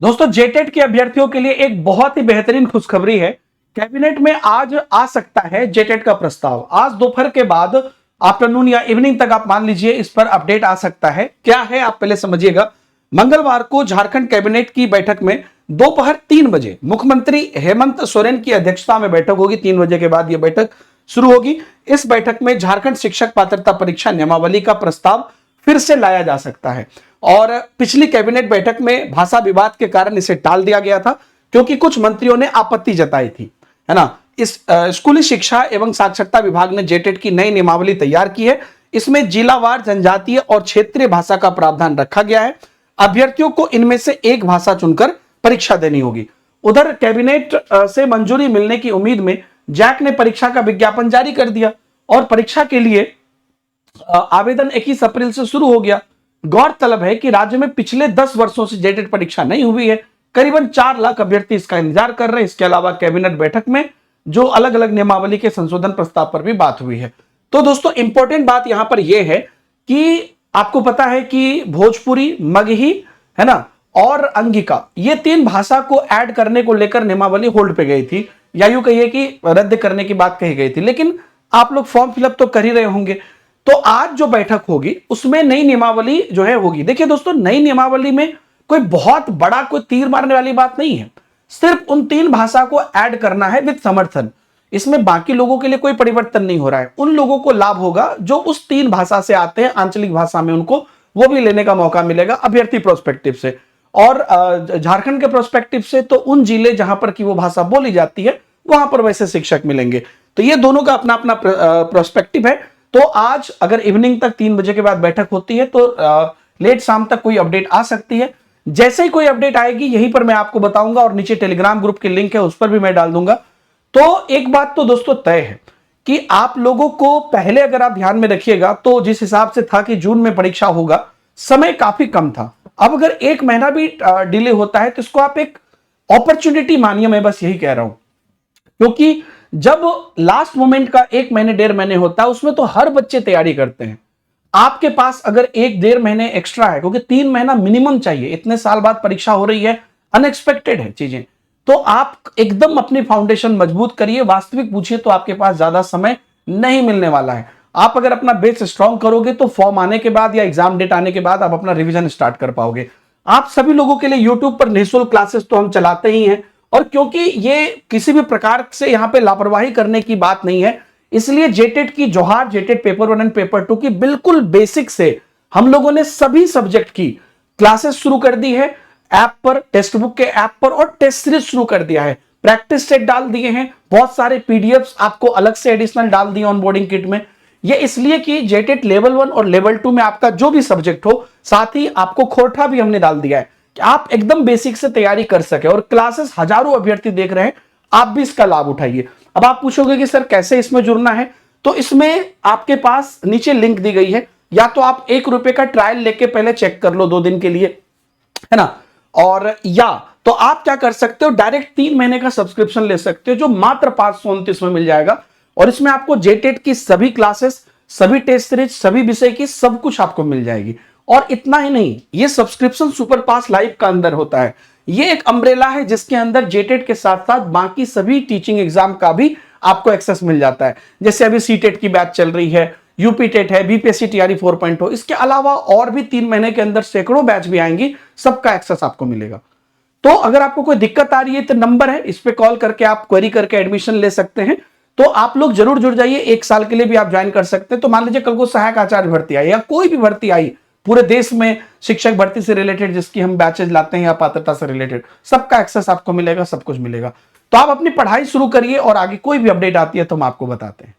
दोस्तों जेटेट के अभ्यर्थियों के लिए एक बहुत ही बेहतरीन खुशखबरी है। कैबिनेट में आज आ सकता है जेटेट का प्रस्ताव। आज दोपहर के बाद आफ्टरनून या इवनिंग तक आप मान लीजिए इस पर अपडेट आ सकता है। क्या है आप पहले समझिएगा। मंगलवार को झारखंड कैबिनेट की बैठक में दोपहर 3 बजे मुख्यमंत्री हेमंत सोरेन की अध्यक्षता में बैठक होगी। 3 बजे के बाद यह बैठक शुरू होगी। इस बैठक में झारखंड शिक्षक पात्रता परीक्षा नियमावली का प्रस्ताव फिर से लाया जा सकता है। और पिछली कैबिनेट बैठक में भाषा विवाद के कारण इसे टाल दिया गया था, क्योंकि कुछ मंत्रियों ने आपत्ति जताई थी, है ना। इस स्कूली शिक्षा एवं साक्षरता विभाग ने जेटेट की नई नियमावली तैयार की है। इसमें जिलावार जनजातीय और क्षेत्रीय भाषा का प्रावधान रखा गया है। अभ्यर्थियों को इनमें से एक भाषा चुनकर परीक्षा देनी होगी। उधर कैबिनेट से मंजूरी मिलने की उम्मीद में जैक ने परीक्षा का विज्ञापन जारी कर दिया और परीक्षा के लिए आवेदन 21 अप्रैल से शुरू हो गया। गौरतलब है कि राज्य में पिछले 10 वर्षों से जेटेट परीक्षा नहीं हुई है। करीबन 4 लाख अभ्यर्थी इसका इंतजार कर रहे हैं। इसके अलावा कैबिनेट बैठक में जो अलग अलग नियमावली के संशोधन प्रस्ताव पर भी बात हुई है। तो दोस्तों इंपॉर्टेंट बात यहां पर यह है कि आपको पता है कि भोजपुरी, मगही, है ना, और अंगिका, ये 3 भाषा को ऐड करने को लेकर नियमावली होल्ड पे गई थी, या यूं कहिए कि रद्द करने की बात कही गई थी। लेकिन आप लोग फॉर्म फिलअप तो कर ही रहे होंगे। तो आज जो बैठक होगी उसमें नई नियमावली जो है होगी। देखिए दोस्तों, नई नियमावली में कोई बहुत बड़ा कोई तीर मारने वाली बात नहीं है। सिर्फ उन 3 भाषा को ऐड करना है विद समर्थन। इसमें बाकी लोगों के लिए कोई परिवर्तन नहीं हो रहा है। उन लोगों को लाभ होगा जो उस 3 भाषा से आते हैं, आंचलिक भाषा में उनको वो भी लेने का मौका मिलेगा अभ्यर्थी प्रोस्पेक्टिव से। और झारखंड के प्रोस्पेक्टिव से तो उन जिले जहां पर की वो भाषा बोली जाती है वहां पर वैसे शिक्षक मिलेंगे। तो ये दोनों का अपना अपना प्रोस्पेक्टिव है। तो आज अगर इवनिंग तक 3 बजे के बाद बैठक होती है तो लेट शाम तक कोई अपडेट आ सकती है। जैसे ही कोई अपडेट आएगी यहीं पर मैं आपको बताऊंगा, और नीचे टेलीग्राम ग्रुप की लिंक है उस पर भी मैं डाल दूंगा। तो एक बात तो दोस्तों तय है कि आप लोगों को पहले अगर आप ध्यान में रखिएगा तो जिस हिसाब से था कि जून में परीक्षा होगा, समय काफी कम था। अब अगर 1 महीना भी डिले होता है तो इसको आप एक अपॉर्चुनिटी मानिए। मैं बस यही कह रहा हूं, क्योंकि जब लास्ट मोमेंट का 1 महीने 1.5 महीने होता है उसमें तो हर बच्चे तैयारी करते हैं। आपके पास अगर 1-1.5 महीने एक्स्ट्रा है, क्योंकि 3 महीना मिनिमम चाहिए, इतने साल बाद परीक्षा हो रही है, अनएक्सपेक्टेड है चीजें, तो आप एकदम अपनी फाउंडेशन मजबूत करिए। वास्तविक पूछिए तो आपके पास ज्यादा समय नहीं मिलने वाला है। आप अगर अपना बेस स्ट्रांग करोगे तो फॉर्म आने के बाद या एग्जाम डेट आने के बाद आप अपना रिवीजन स्टार्ट कर पाओगे। आप सभी लोगों के लिए यूट्यूब पर निःशुल्क क्लासेस तो हम चलाते ही हैं, और क्योंकि ये किसी भी प्रकार से यहां पे लापरवाही करने की बात नहीं है, इसलिए जेटेट की जोहार, जेटेट पेपर 1 एंड पेपर 2 की बिल्कुल बेसिक से हम लोगों ने सभी सब्जेक्ट की क्लासेस शुरू कर दी है। ऐप पर, टेक्स्ट बुक के ऐप पर, और टेस्ट सीरीज शुरू कर दिया है। प्रैक्टिस सेट डाल दिए हैं, बहुत सारे पीडीएफ्स आपको अलग से एडिशनल डाल दिए ऑनबोर्डिंग किट में। ये इसलिए कि जेटेट लेवल 1 और लेवल 2 में आपका जो भी सब्जेक्ट हो, साथ ही आपको खोरठा भी हमने डाल दिया है कि आप एकदम बेसिक से तैयारी कर सके। और क्लासेस हजारों अभ्यर्थी देख रहे हैं, आप भी इसका लाभ उठाइए। अब आप पूछोगे कि सर कैसे इसमें जुड़ना है, तो इसमें आपके पास नीचे लिंक दी गई है। या तो आप ₹1 का ट्रायल लेके पहले चेक कर लो 2 दिन के लिए, है ना, और या तो आप क्या कर सकते हो, डायरेक्ट 3 महीने का सब्सक्रिप्शन ले सकते हो जो मात्र 529 में मिल जाएगा। और इसमें आपको जेटेट की सभी क्लासेस, सभी टेस्ट सीरीज, सभी विषय की सब कुछ आपको मिल जाएगी। और इतना ही नहीं, ये सब्सक्रिप्शन सुपर पास लाइव का अंदर होता है। ये एक अम्ब्रेला है जिसके अंदर जेटेट के साथ साथ बाकी सभी टीचिंग एग्जाम का भी आपको एक्सेस मिल जाता है। जैसे अभी सीटेट की बैच चल रही है, यूपी टेट है, बीपीएससी टीआरई 4.0, इसके अलावा और भी 3 महीने के अंदर सैकड़ों बैच भी आएंगी, सबका एक्सेस आपको मिलेगा। तो अगर आपको कोई दिक्कत आ रही है तो नंबर है, इस पे कॉल करके आप क्वेरी करके एडमिशन ले सकते हैं। तो आप लोग जरूर जुड़ जाइए। 1 साल के लिए भी आप ज्वाइन कर सकते हैं। तो मान लीजिए कल को सहायक आचार्य भर्ती आई या कोई भी भर्ती आई पूरे देश में, शिक्षक भर्ती से रिलेटेड जिसकी हम बैचेज लाते हैं या पात्रता से रिलेटेड, सबका एक्सेस आपको मिलेगा, सब कुछ मिलेगा। तो आप अपनी पढ़ाई शुरू करिए और आगे कोई भी अपडेट आती है तो हम आपको बताते हैं।